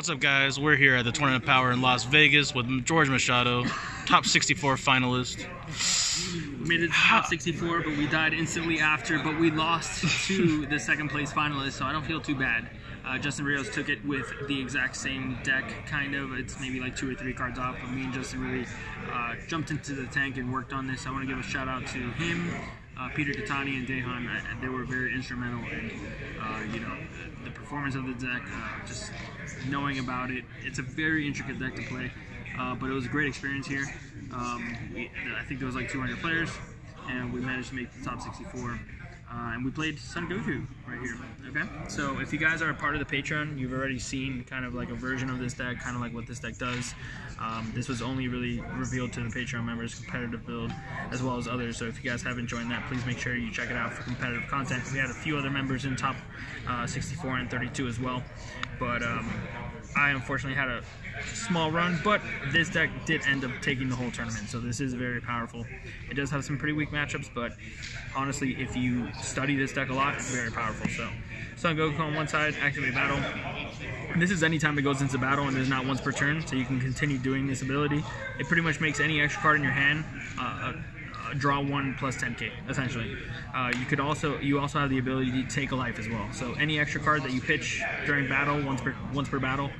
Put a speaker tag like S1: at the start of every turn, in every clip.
S1: What's up, guys? We're here at the Tournament of Power in Las Vegas with George Machado, top 64 finalist.
S2: We made it to top 64, but we died instantly after. But we lost to the second place finalist, so I don't feel too bad. Justin Rios took it with the exact same deck, kind of. It's maybe like 2 or 3 cards off, but me and Justin really jumped into the tank and worked on this. I want to give a shout out to him, Peter Catani, and Dehan. They were very instrumental in, the performance of the deck, just knowing about it. It's a very intricate deck to play, but it was a great experience here. I think there was like 200 players, and we managed to make the top 64. And we played Sun Goku right here, okay? So if you guys are a part of the Patreon, you've already seen kind of like a version of this deck, kind of like what this deck does. This was only really revealed to the Patreon members, competitive build, as well as others. So if you guys haven't joined that, please make sure you check it out for competitive content. We had a few other members in top 64 and 32 as well. But I unfortunately had a small run, but this deck did end up taking the whole tournament, so this is very powerful. It does have some pretty weak matchups, but honestly, if you study this deck a lot, it's very powerful. So Sun Goku on one side, activate battle. And this is any time it goes into battle, and there's not once per turn, so you can continue doing this ability. It pretty much makes any extra card in your hand draw 1 plus 10k, essentially. You also have the ability to take a life as well. So any extra card that you pitch during battle, once per battle,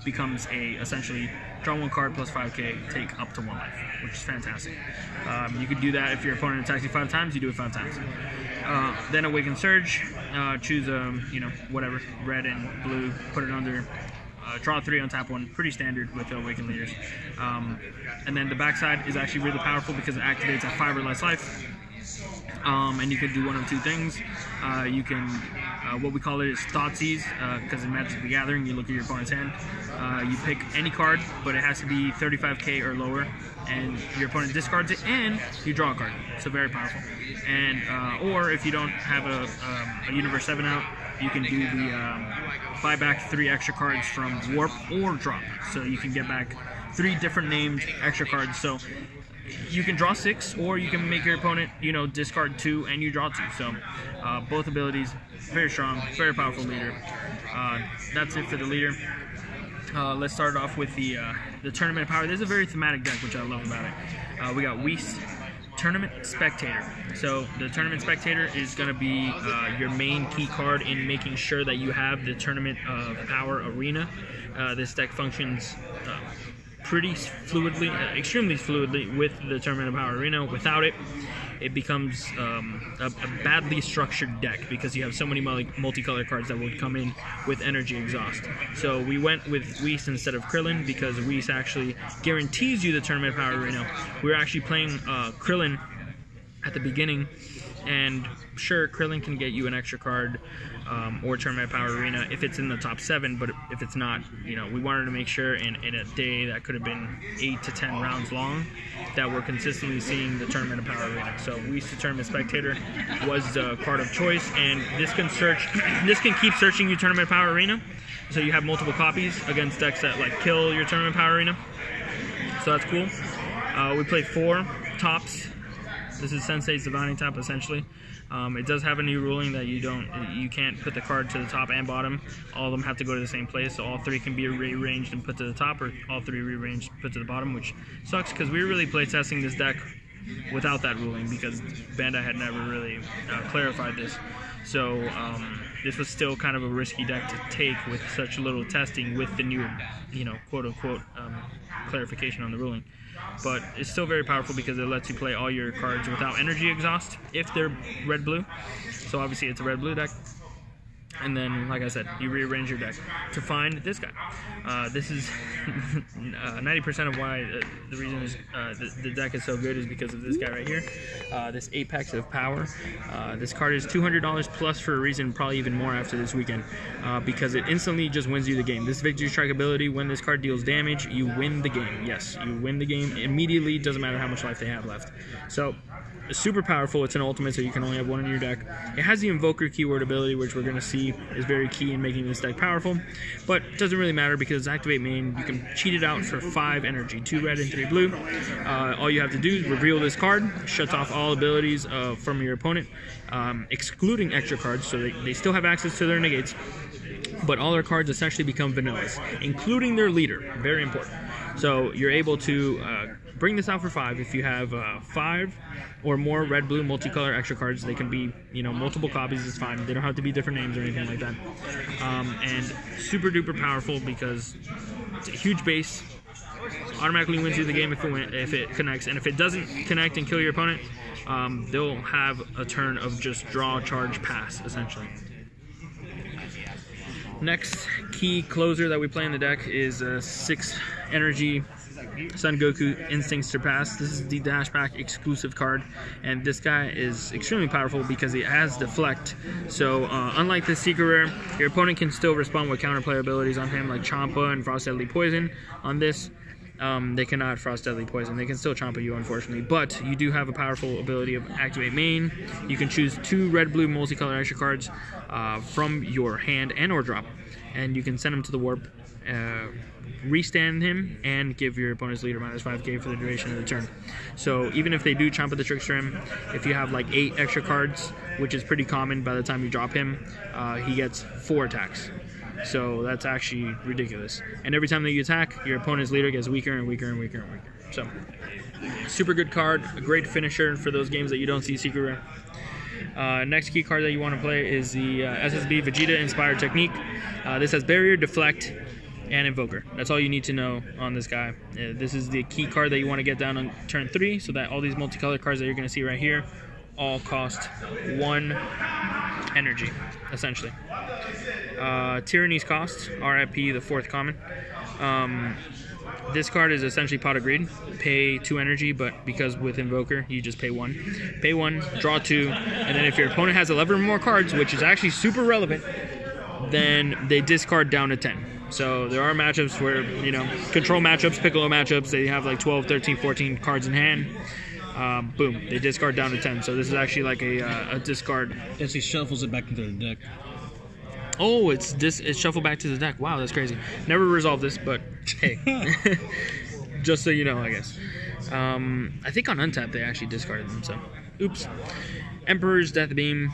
S2: becomes essentially draw 1 card plus 5k, take up to 1 life, which is fantastic. You could do that if your opponent attacks you 5 times, you do it 5 times. Then Awaken Surge, choose whatever, red and blue, put it under, draw 3, untap 1, pretty standard with Awaken Leaders. And then the backside is actually really powerful because it activates at 5 or less life. And you can do one of 2 things. You can, what we call it is Thoughtseize, because in Magic the Gathering, you look at your opponent's hand. You pick any card, but it has to be 35k or lower, and your opponent discards it, and you draw a card. So very powerful. And or if you don't have a Universe 7 out, you can do the buy back 3 extra cards from Warp or Drop. So you can get back 3 different named extra cards. So you can draw 6, or you can make your opponent, discard 2 and you draw 2. So both abilities, very strong, very powerful leader. That's it for the leader. Let's start off with the Tournament of Power. This is a very thematic deck, which I love about it. We got Whis Tournament Spectator. So the Tournament Spectator is going to be your main key card in making sure that you have the Tournament of Power Arena. This deck functions pretty fluidly, extremely fluidly with the Tournament of Power Arena. Without it, it becomes a badly structured deck because you have so many multicolored cards that would come in with energy exhaust. So we went with Whis instead of Krillin because Whis actually guarantees you the Tournament of Power Arena. We were actually playing Krillin at the beginning, and sure, Krillin can get you an extra card or Tournament of Power Arena if it's in the top 7, but if it's not, we wanted to make sure in a day that could have been 8 to 10 rounds long that we're consistently seeing the Tournament of Power Arena. So Whis the Tournament Spectator was the card of choice, and this can keep searching your Tournament of Power Arena, so you have multiple copies against decks that kill your Tournament of Power Arena. So that's cool. We played 4 tops. This is Sensei's Divining Top, essentially. It does have a new ruling that you can't put the card to the top and bottom. All of them have to go to the same place, so all 3 can be rearranged and put to the top, or all 3 rearranged and put to the bottom, which sucks because we were really playtesting this deck without that ruling because Bandai had never really clarified this. So this was still kind of a risky deck to take with such little testing with the new, quote-unquote clarification on the ruling. But it's still very powerful because it lets you play all your cards without energy exhaust if they're red-blue. So obviously it's a red-blue deck. And then, like I said, you rearrange your deck to find this guy. This is 90% of why the reason is the deck is so good is because of this guy right here. This Apex of Power. This card is $200 plus for a reason, probably even more after this weekend, because it instantly just wins you the game. This Victory Strike ability, when this card deals damage, you win the game. Yes, you win the game immediately. Doesn't matter how much life they have left. So super powerful. It's an ultimate, so you can only have one in your deck. It has the Invoker keyword ability, which we're going to see is very key in making this deck powerful, but it doesn't really matter because Activate Main, you can cheat it out for 5 energy, 2 red and 3 blue. All you have to do is reveal this card, shuts off all abilities from your opponent, excluding extra cards, so they still have access to their negates, but all their cards essentially become vanillas, including their leader. Very important. So you're able to bring this out for 5. If you have 5 or more red, blue, multicolor extra cards, they can be, you know, multiple copies is fine. They don't have to be different names or anything like that. And super duper powerful because it's a huge base. Automatically wins you the game if it connects, and if it doesn't connect and kill your opponent, they'll have a turn of just draw, charge, pass, essentially. Next key closer that we play in the deck is 6 energy Son Goku Instinct Surpass. This is the Dash Pack exclusive card, and this guy is extremely powerful because he has Deflect. So unlike the Secret Rare, your opponent can still respond with counterplay abilities on him, like Champa and Frost Deadly Poison. On this, they cannot Frost Deadly Poison. They can still Champa you, unfortunately, but you do have a powerful ability of Activate Main. You can choose 2 red-blue multicolor extra cards from your hand and or drop, and you can send them to the warp, restand him, and give your opponent's leader -5k for the duration of the turn. So even if they do Champa the Trickster him, if you have like 8 extra cards, which is pretty common by the time you drop him, he gets 4 attacks. So that's actually ridiculous. And every time that you attack, your opponent's leader gets weaker and weaker and weaker and weaker. So super good card, a great finisher for those games that you don't see Secret Rare. Next key card that you want to play is the SSB Vegeta Inspired Technique. This has Barrier, Deflect, and Invoker. That's all you need to know on this guy. This is the key card that you want to get down on turn 3, so that all these multicolored cards that you're going to see right here all cost 1 energy, essentially. Tyranny's Cost, RIP, the 4th common. This card is essentially Pot of Greed. Pay 2 energy, but because with Invoker, you just pay 1. Pay 1, draw 2, and then if your opponent has 11 or more cards, which is actually super relevant, then they discard down to 10. So there are matchups where, you know, control matchups, Piccolo matchups, they have like 12, 13, 14 cards in hand. Boom, they discard down to 10. So this is actually like a discard.
S1: Yes, he shuffles it back into the deck.
S2: Oh, it's shuffled back to the deck. Wow, that's crazy. Never resolved this, but hey, just so you know, I guess. I think on untap they actually discarded them. So, oops. Emperor's Death Beam.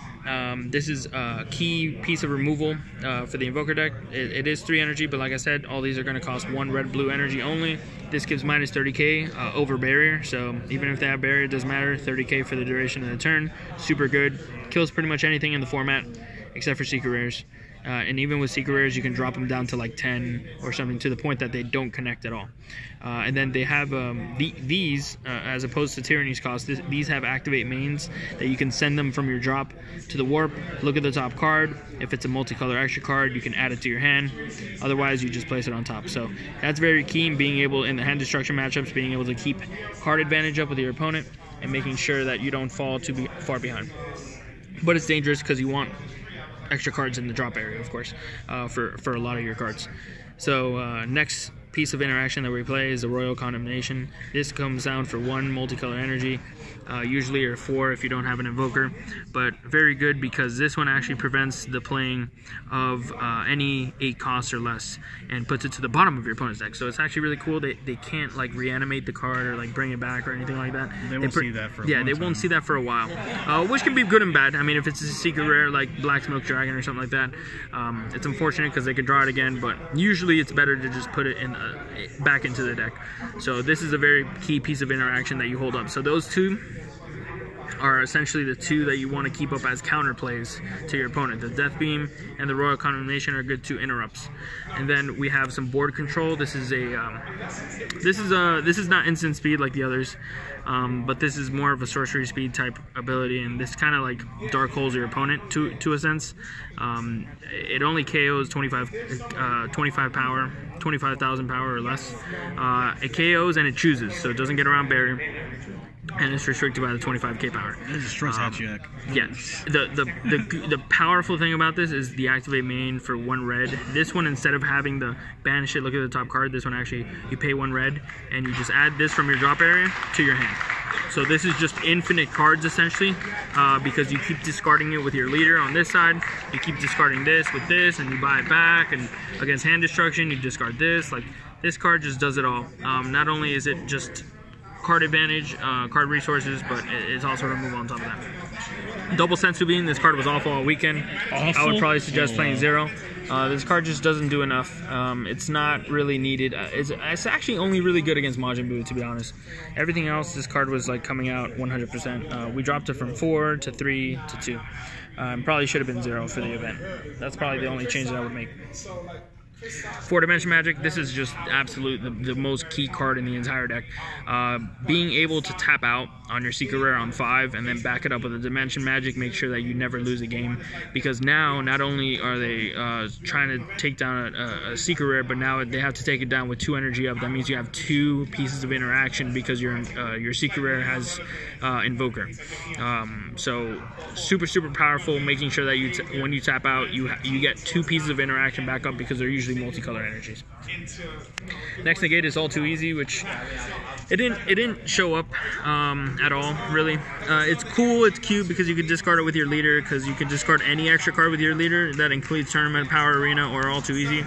S2: This is a key piece of removal for the Invoker deck. It is 3 energy, but like I said, all these are going to cost 1 red-blue energy only. This gives minus 30k over Barrier, so even if they have Barrier, it doesn't matter. 30k for the duration of the turn. Super good. Kills pretty much anything in the format, except for Secret Rares. And even with Secret Rares, you can drop them down to like 10 or something, to the point that they don't connect at all. And then they have these, as opposed to Tyranny's Cost, these have Activate Mains that you can send them from your drop to the warp. Look at the top card. If it's a multicolor extra card, you can add it to your hand. Otherwise, you just place it on top. So that's very key in being able, in the hand destruction matchups, being able to keep card advantage up with your opponent and making sure that you don't fall too far behind. But it's dangerous because you want extra cards in the drop area, of course, for a lot of your cards. So next piece of interaction that we play is the Royal Condemnation. This comes down for 1 multicolor energy, usually or 4 if you don't have an Invoker, but very good because this one actually prevents the playing of any 8 costs or less and puts it to the bottom of your opponent's deck. So it's actually really cool. They can't like reanimate the card or like bring it back or anything like that.
S1: They won't see that for a long time.
S2: They won't see that for a while, which can be good and bad. I mean, if it's a Secret Rare like Black Smoke Dragon or something like that, it's unfortunate because they could draw it again, but usually it's better to just put it in back into the deck. So this is a very key piece of interaction that you hold up. So those 2 are essentially the 2 that you want to keep up as counterplays to your opponent. The Death Beam and the Royal Condemnation are good 2 interrupts. And then we have some board control. This is this is not instant speed like the others, but this is more of a sorcery speed type ability, and this kind of like dark holes your opponent to a sense. It only KOs 25 power, 25,000 power or less. It KOs and it chooses, so it doesn't get around Barrier. And it's restricted by the 25k power.
S1: It destroys Hatchiak.
S2: Yeah. The powerful thing about this is the Activate Main for 1 red. This one, instead of having the banish it, look at the top card, this one actually, you pay 1 red, and you just add this from your drop area to your hand. So this is just infinite cards essentially, because you keep discarding it with your leader on this side, you keep discarding this with this, and you buy it back, and against hand destruction you discard this. Like, this card just does it all. Not only is it just card advantage, card resources, but it's also removal on top of that. Double Sensu Bean, this card was awful all weekend.
S1: Awful?
S2: I would probably suggest playing 0. This card just doesn't do enough. It's not really needed. It's actually only really good against Majin Buu, to be honest. Everything else, this card was like coming out 100%. We dropped it from 4 to 3 to 2. Probably should have been 0 for the event. That's probably the only change that I would make. 4-Dimension Magic, this is just the most key card in the entire deck. Being able to tap out on your Secret Rare on 5 and then back it up with a Dimension Magic, make sure that you never lose a game, because now not only are they trying to take down a Secret Rare, but now they have to take it down with 2 energy up. That means you have 2 pieces of interaction because your Secret Rare has Invoker. So super powerful, making sure that when you tap out, you get 2 pieces of interaction back up, because they're usually multicolor energies. Next negate is All Too Easy, which it didn't show up at all, really. It's cool, it's cute, because you can discard it with your leader, because you can discard any extra card with your leader. That includes Tournament, Power Arena, or All Too Easy.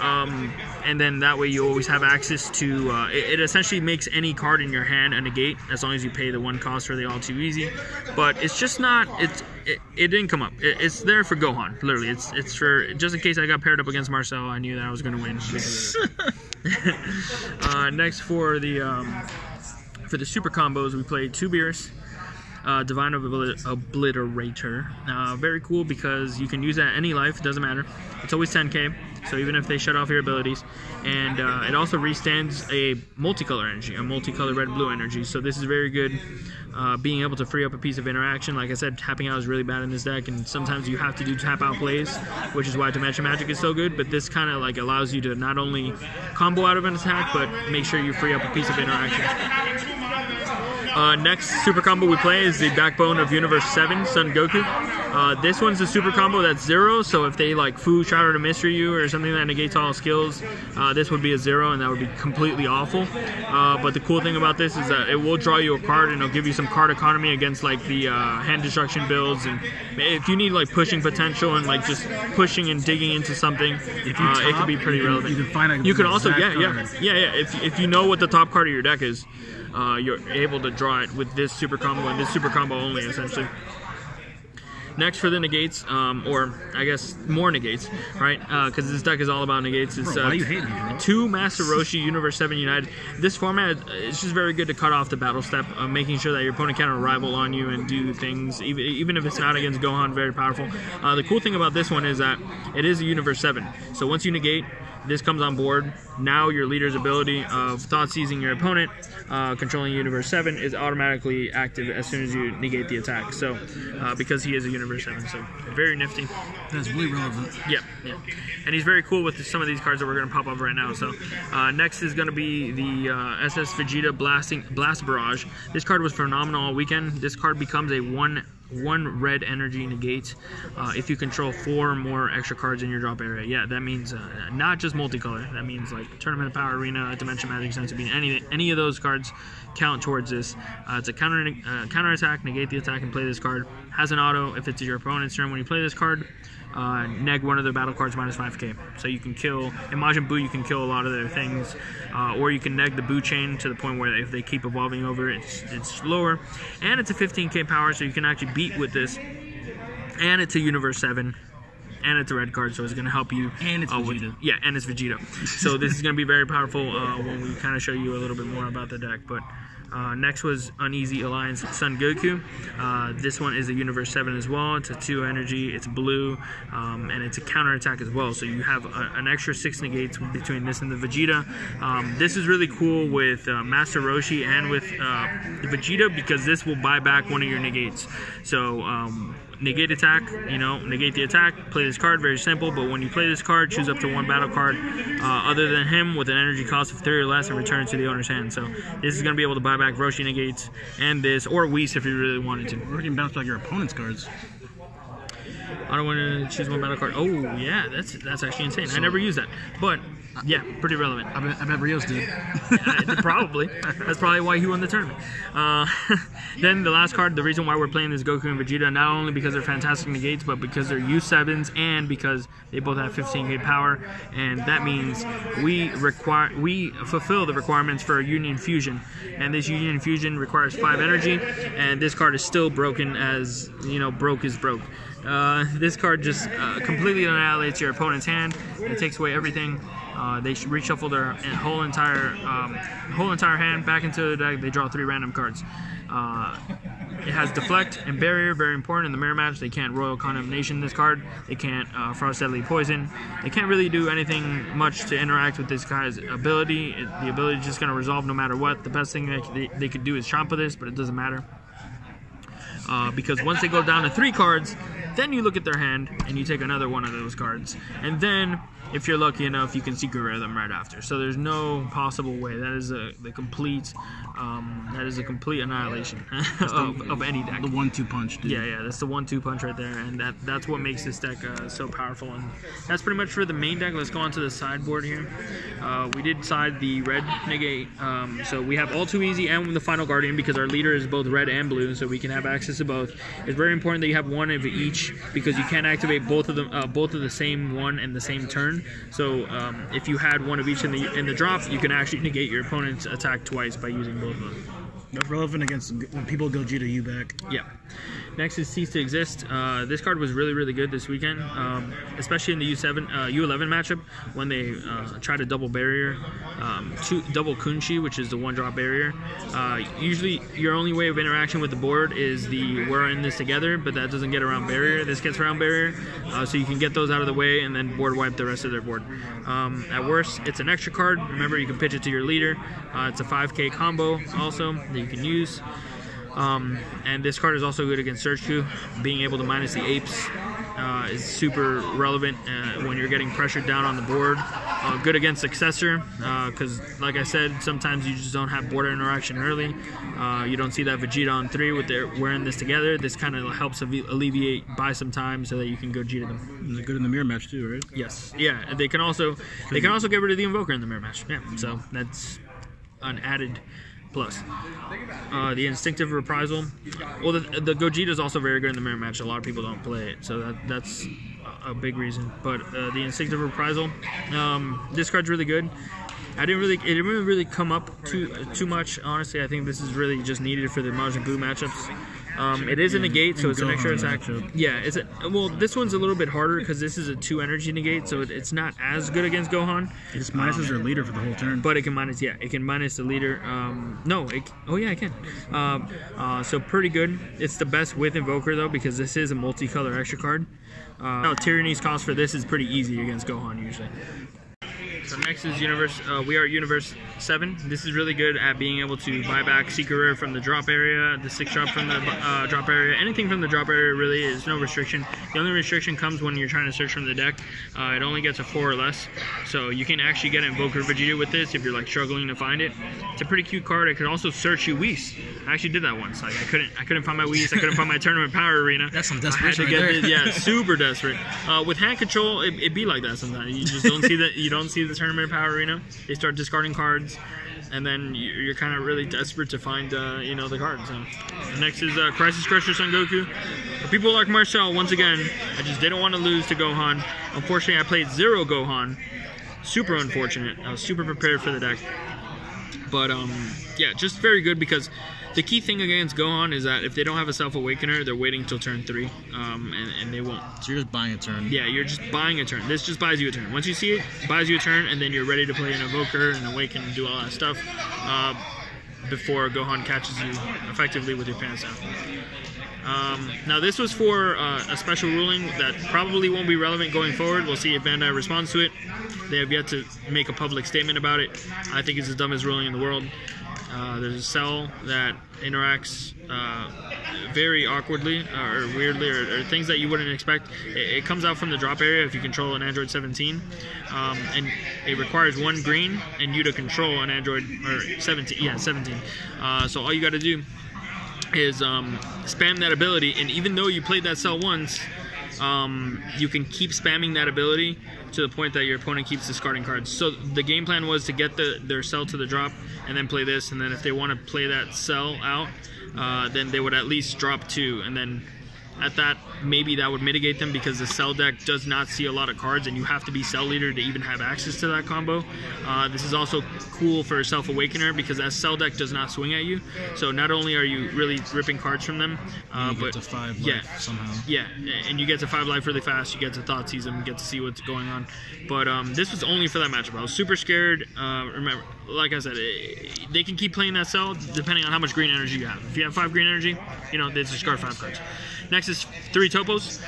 S2: And then that way you always have access to, it essentially makes any card in your hand a negate, as long as you pay the 1 cost for the All Too Easy. But it's just not, it didn't come up. It's there for Gohan, literally. It's for, just in case I got paired up against Marcel, I knew that I was going to win. Next for the super combos, we played 2 Beerus, Divine Obliterator. Very cool, because you can use that any life, doesn't matter. It's always 10k, so even if they shut off your abilities. And it also restands a multicolor energy, a multicolor red-blue energy. So this is very good. Being able to free up a piece of interaction. Like I said, tapping out is really bad in this deck, and sometimes you have to do tap out plays, which is why Dimension Magic is so good. But this kind of like allows you to not only combo out of an attack, but make sure you free up a piece of interaction. Next super combo we play is the Backbone of Universe 7, Son Goku. This one's a super combo that's 0, so if they like Fu, Shatter to Mystery you, or something that negates all skills, this would be a 0, and that would be completely awful. But the cool thing about this is that it will draw you a card, and it'll give you some card economy against like the hand destruction builds. And if you need like pushing potential and like just pushing and digging into something, it could be pretty relevant.
S3: You can find
S2: you can also, if you know what the top card of your deck is, you're able to draw it with this super combo and this super combo only, essentially. Next for the negates, or I guess more negates, right? Because this deck is all about negates. It's,
S3: why you hate me, bro?
S2: 2 Master Roshi Universe 7 United. This format is just very good to cut off the battle step, making sure that your opponent can't rival on you and do things, even if it's not against Gohan, very powerful. The cool thing about this one is that it is a Universe 7. So once you negate, this comes on board. Now your leader's ability of thought seizing your opponent, controlling Universe 7, is automatically active as soon as you negate the attack. So, because he is a Universe 7, so very nifty.
S3: That's really relevant.
S2: Yeah. And he's very cool with some of these cards that we're going to pop up right now. So, next is going to be the SS Vegeta Blast Barrage. This card was phenomenal all weekend. This card becomes a 1 red energy negate if you control 4 more extra cards in your drop area. Yeah, that means not just multicolor. That means like Tournament of Power Arena, Dimension Magic, Sense of Being. Any of those cards count towards this. It's a counter attack, negate the attack and play this card. Has an auto if it's your opponent's turn. When you play this card, neg one of their battle cards minus 5k. So you can kill, in Majin Buu you can kill a lot of their things, or you can neg the Buu chain to the point where if they keep evolving over it's lower. And it's a 15k power, so you can actually beat with this. And it's a Universe 7. And it's a red card, so it's going to help you.
S3: And it's Vegeta.
S2: Yeah, and it's Vegeta. So this is going to be very powerful when we kind of show you a little bit more about the deck. But next was Uneasy Alliance Son Goku. This one is a Universe 7 as well. It's a 2 energy, it's blue, and it's a counter attack as well. So you have an extra 6 negates between this and the Vegeta. This is really cool with Master Roshi and with the Vegeta, because this will buy back one of your negates. So negate attack, negate the attack, play this card, very simple. But when you play this card, choose up to 1 battle card other than him with an energy cost of 3 or less and return it to the owner's hand. So this is going to be able to buy back Roshi negates and this, or Whis if you really wanted to.
S3: Or you can bounce back your opponent's cards.
S2: I don't want to choose 1 battle card. Oh yeah, that's actually insane. I never use that. But Yeah, pretty relevant.
S3: I bet Rios did.
S2: Probably. That's probably why he won the tournament. Then the last card, the reason why we're playing this Goku and Vegeta, not only because they're fantastic negates, but because they're U7s and because they both have 15 gate power, and that means we fulfill the requirements for a Union Fusion, and this Union Fusion requires 5 energy, and this card is still broken, as you know, broke is broke. This card just completely annihilates your opponent's hand. It takes away everything. They reshuffle their whole entire hand back into the deck. They draw 3 random cards. It has Deflect and Barrier, very important in the mirror match. They can't Royal Condemnation this card. They can't Frost Deadly Poison. They can't really do anything much to interact with this guy's ability. The ability is just going to resolve no matter what. The best thing they could do is Champa this, but it doesn't matter. Because once they go down to 3 cards, then you look at their hand and you take another one of those cards. And then, if you're lucky enough, you can Secret Rare them right after. So there's no possible way. That is the complete annihilation of any deck.
S3: The 1-2 punch, dude.
S2: Yeah, that's the 1-2 punch right there, and that's what makes this deck so powerful. And that's pretty much for the main deck. Let's go on to the sideboard here. We did side the red negate, so we have all too easy and the final guardian because our leader is both red and blue, so we can have access to both. It's very important that you have one of each because you can't activate both of them, both of the same one in the same turn. So if you had one of each in the drop, you can actually negate your opponent's attack twice by using both of them.
S3: That's relevant against when people go G to U back.
S2: Yeah. Next is Cease to Exist. This card was really good this weekend, especially in the U11 matchup when they try to double barrier, double Kunshi, which is the 1-drop barrier. Usually your only way of interaction with the board is we're in this together, but that doesn't get around barrier. This gets around barrier, so you can get those out of the way and then board wipe the rest of their board. At worst, it's an extra card. Remember, you can pitch it to your leader. It's a 5k combo also that you can use. And this card is also good against Search Coup. Being able to minus the apes is super relevant when you're getting pressured down on the board. Good against Successor because, like I said, sometimes you just don't have border interaction early. You don't see that Vegeta on 3 with we're in this together. This kind of helps alleviate, buy some time so that you can go G to them.
S3: Is it good in the mirror match too, right?
S2: Yes. Yeah. They can also get rid of the Invoker in the mirror match. Yeah. So that's an added plus. The Instinctive Reprisal. Well, the Gogeta is also very good in the mirror match. A lot of people don't play it, so that's a big reason. But the Instinctive Reprisal, this card's really good. It didn't really come up too much, honestly. I think this is really just needed for the Majin Buu matchups. It is a negate, so it's an extra attack. Yeah, well, this one's a little bit harder because this is a 2 energy negate, so it's not as good against Gohan.
S3: It just minuses their leader for the whole turn.
S2: But it can minus the leader. It can. So pretty good. It's the best with Invoker though because this is a multicolor extra card. Tyranny's cost for this is pretty easy against Gohan usually. So next is Universe. We are at Universe 7. This is really good at being able to buy back Secret Rare from the drop area, the 6-drop from the drop area, anything from the drop area really is no restriction. The only restriction comes when you're trying to search from the deck. It only gets a 4 or less. So you can actually get Invoker Vegeta with this if you're like struggling to find it. It's a pretty cute card. It could also search you Whis. I actually did that once. Like I couldn't find my Whis. I couldn't find my Tournament Power Arena.
S3: That's some desperation.
S2: I had to get this, super desperate. With hand control, it be like that sometimes. You just don't see that. You don't see the Tournament Power Arena. They start discarding cards, and then you're kind of really desperate to find the cards. So next is Crisis Crusher Son Goku. For people like Marcel, once again, I just didn't want to lose to Gohan. Unfortunately, I played 0 Gohan. Super unfortunate. I was super prepared for the deck, but yeah, just very good because the key thing against Gohan is that if they don't have a Self-Awakener, they're waiting till turn 3, and they won't.
S3: So you're just buying a turn.
S2: Yeah, you're just buying a turn. This just buys you a turn. Once you see it, buys you a turn, and then you're ready to play an Invoker and Awaken and do all that stuff before Gohan catches you effectively with your pants down. Now this was for a special ruling that probably won't be relevant going forward. We'll see if Bandai responds to it. They have yet to make a public statement about it. I think it's the dumbest ruling in the world. There's a cell that interacts very awkwardly or weirdly or things that you wouldn't expect. It comes out from the drop area if you control an Android 17, and it requires 1 green and you to control an Android or 17. Yeah, 17. So all you got to do is spam that ability, and even though you played that cell once, you can keep spamming that ability to the point that your opponent keeps discarding cards. So the game plan was to get their cell to the drop and then play this, and then if they want to play that cell out, then they would at least drop 2, and then at that, maybe that would mitigate them because the cell deck does not see a lot of cards, and you have to be cell leader to even have access to that combo. This is also cool for Self Awakener because that cell deck does not swing at you. So not only are you really ripping cards from them,
S3: You
S2: but
S3: get to 5 life somehow.
S2: yeah, and you get to 5 life really fast. You get to Thoughtseize them, get to see what's going on. But this was only for that matchup. I was super scared. Remember, like I said, they can keep playing that cell depending on how much green energy you have. If you have 5 green energy, you know, they discard 5 cards. Next is 3 topos.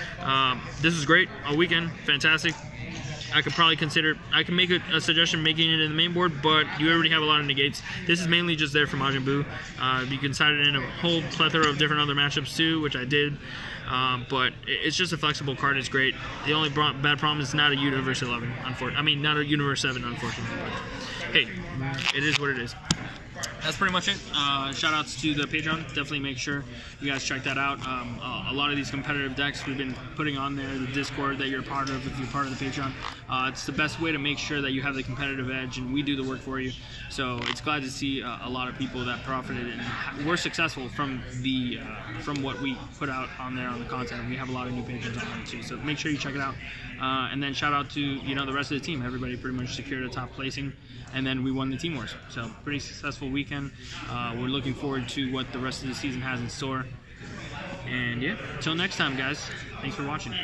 S2: This is great. All weekend, fantastic. I could probably consider, I can make a suggestion making it in the main board, but you already have a lot of negates. This is mainly just there for Majin Buu. You can side it in a whole plethora of different other matchups too, which I did. But it's just a flexible card. It's great. The only bad problem is not a Universe 11, unfortunately. I mean, not a Universe 7, unfortunately. But hey, it is what it is. That's pretty much it. Shout outs to the Patreon. Definitely make sure you guys check that out. A lot of these competitive decks we've been putting on there, the Discord that you're part of if you're part of the Patreon. It's the best way to make sure that you have the competitive edge, and we do the work for you. So it's glad to see a lot of people that profited and were successful from the from what we put out on there on the content. And we have a lot of new patrons on there too. So make sure you check it out. And then shout out to the rest of the team. Everybody pretty much secured a top placing, and then we won the Team Wars. So pretty successful weekend. We're looking forward to what the rest of the season has in store. And yeah, until next time, guys. Thanks for watching.